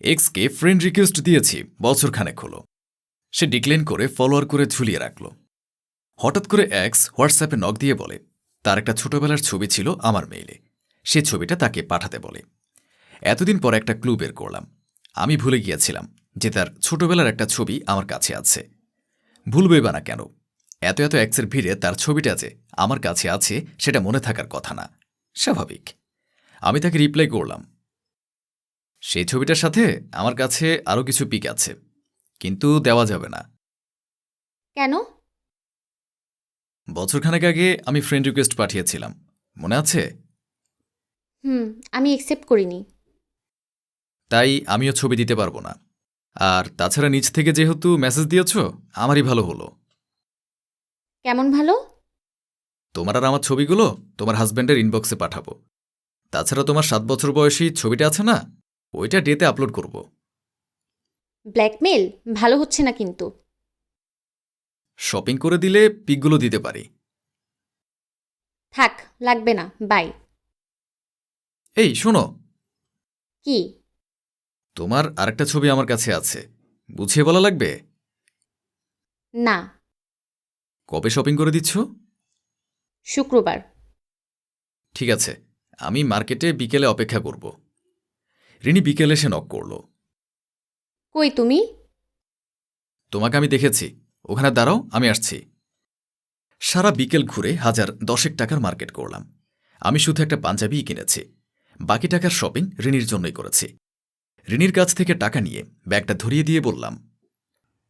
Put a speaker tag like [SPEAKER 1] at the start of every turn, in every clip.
[SPEAKER 1] এক্সকে friend request দিয়েছি বছরখানেক হলো। সে ডিক্লেন করে ফলোয়ার করে ঝুলিয়ে রাখল। হঠাৎ করে এক্স হোয়াটসঅ্যাপে নক দিয়ে বলে তার একটা ছোটবেলার ছবি ছিল আমার মেইলে, সে ছবিটা তাকে পাঠাতে বলে। এতদিন পর একটা ক্লু বের করলাম। আমি ভুলে গিয়েছিলাম যে তার ছোটবেলার একটা ছবি আমার কাছে আছে। ভুলবেই বা না কেন? এত এত এক্সের ভিড়ে তার ছবিটা যে আমার কাছে আছে সেটা মনে থাকার কথা না। স্বাভাবিক। আমি তাকে রিপ্লাই করলাম, সেই ছবিটার সাথে আমার কাছে আরও কিছু পিক আছে, কিন্তু দেওয়া যাবে না।
[SPEAKER 2] কেন?
[SPEAKER 1] বছরখানেক আগে আমি ফ্রেন্ড রিকোয়েস্ট পাঠিয়েছিলাম, মনে আছে?
[SPEAKER 2] আমি অ্যাকসেপ্ট করিনি।
[SPEAKER 1] তাই আমিও ছবি দিতে পারবো না। আর তাছাড়া নিজ থেকে যেহেতু মেসেজ দিয়েছ, আমারই ভালো হলো।
[SPEAKER 2] কেমন ভালো?
[SPEAKER 1] তোমার আর আমার ছবিগুলো তোমার হাজব্যান্ডের ইনবক্সে পাঠাবো। তাছাড়া তোমার 7 বছর বয়সী ছবিটা আছে না, ওইটা ডেতে আপলোড করব।
[SPEAKER 2] ব্ল্যাকমেল ভালো হচ্ছে না কিন্তু।
[SPEAKER 1] শপিং করে দিলে পিকগুলো দিতে পারি।
[SPEAKER 2] থাক, লাগবে না, বাই।
[SPEAKER 1] এই শোনো,
[SPEAKER 2] কি?
[SPEAKER 1] তোমার আরেকটা ছবি আমার কাছে আছে, বুঝিয়ে বলা লাগবে?
[SPEAKER 2] না।
[SPEAKER 1] কবে শপিং করে দিচ্ছ?
[SPEAKER 2] শুক্রবার।
[SPEAKER 1] ঠিক আছে, আমি মার্কেটে বিকেলে অপেক্ষা করব। রিনি বিকেলে এসে নক করল।
[SPEAKER 2] কই তুমি?
[SPEAKER 1] তোমাকে আমি দেখেছি, ওখানে দাঁড়াও, আমি আসছি। সারা বিকেল ঘুরে 1010 টাকার মার্কেট করলাম। আমি শুধু একটা পাঞ্জাবিই কিনেছি, বাকি টাকার শপিং রিনির জন্যই করেছি। রিনির কাছ থেকে টাকা নিয়ে ব্যাগটা ধরিয়ে দিয়ে বললাম,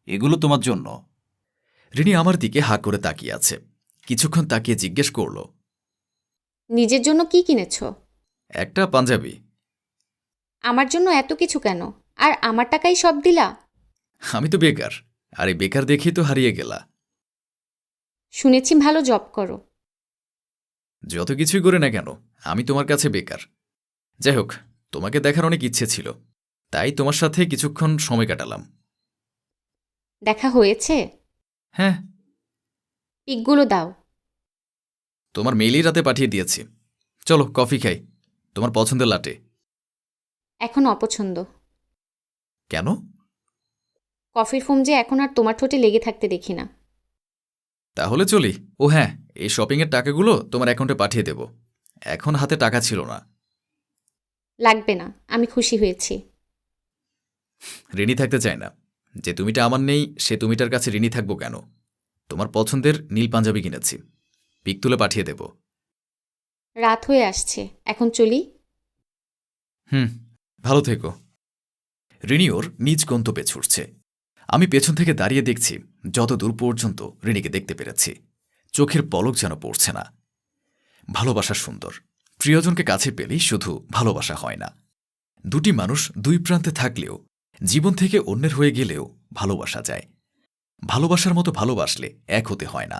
[SPEAKER 1] এগুলো তোমার জন্য। রিনি আমার দিকে হাঁ করে তাকিয়ে আছে। কিছুক্ষণ তাকিয়ে জিজ্ঞেস করল,
[SPEAKER 2] নিজের জন্য কি কিনেছ?
[SPEAKER 1] একটা পাঞ্জাবি।
[SPEAKER 2] আমার জন্য এত কিছু কেন? আর আমার টাকাই সব দিলা?
[SPEAKER 1] আমি তো বেকার, আর এই বেকার দেখেই তো হারিয়ে গেলা।
[SPEAKER 2] শুনেছি ভালো জব করো।
[SPEAKER 1] যত কিছুই করে না কেন, আমি তোমার কাছে বেকার। যাই হোক, তোমাকে দেখার অনেক ইচ্ছে ছিল, তাই তোমার সাথে কিছুক্ষণ সময় কাটালাম।
[SPEAKER 2] দেখা হয়েছে?
[SPEAKER 1] হ্যাঁ।
[SPEAKER 2] পিকগুলো দাও।
[SPEAKER 1] তোমার মেইলই রাতে পাঠিয়ে দিয়েছি। চলো কফি খাই, তোমার পছন্দের লাটে।
[SPEAKER 2] এখন অপছন্দ।
[SPEAKER 1] কেন?
[SPEAKER 2] কফির ফোম যে এখন আর তোমার ঠোঁটে লেগে থাকতে দেখি না।
[SPEAKER 1] তাহলে চলি। ও হ্যাঁ, এই শপিংয়ের টাকাগুলো তোমার অ্যাকাউন্টে পাঠিয়ে দেব। এখন হাতে টাকা ছিল না।
[SPEAKER 2] লাগবে না, আমি খুশি হয়েছি।
[SPEAKER 1] ঋণী থাকতে চায় না। যে তুমিটা আমার নেই, সে তুমিটার কাছে ঋণী থাকবো কেন? তোমার পছন্দের নীল পাঞ্জাবি কিনেছি, পিক তুলে পাঠিয়ে দেব।
[SPEAKER 2] রাত হয়ে আসছে, এখন চলি।
[SPEAKER 1] ভালো থেকো। রিনি ওর নিজ গন্তব্যে ছুটছে। আমি পেছন থেকে দাঁড়িয়ে দেখছি, যত দূর পর্যন্ত রিনিকে দেখতে পেরেছি। চোখের পলক যেন পড়ছে না। ভালোবাসা সুন্দর, প্রিয়জনকে কাছে পেলেই শুধু ভালোবাসা হয় না। দুটি মানুষ দুই প্রান্তে থাকলেও, জীবন থেকে অন্যের হয়ে গেলেও ভালোবাসা যায়। ভালোবাসার মতো ভালোবাসলে এক হতে হয় না,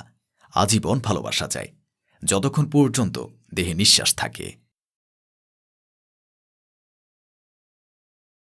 [SPEAKER 1] আজীবন ভালোবাসা যায়, যতক্ষণ পর্যন্ত দেহে নিঃশ্বাস থাকে।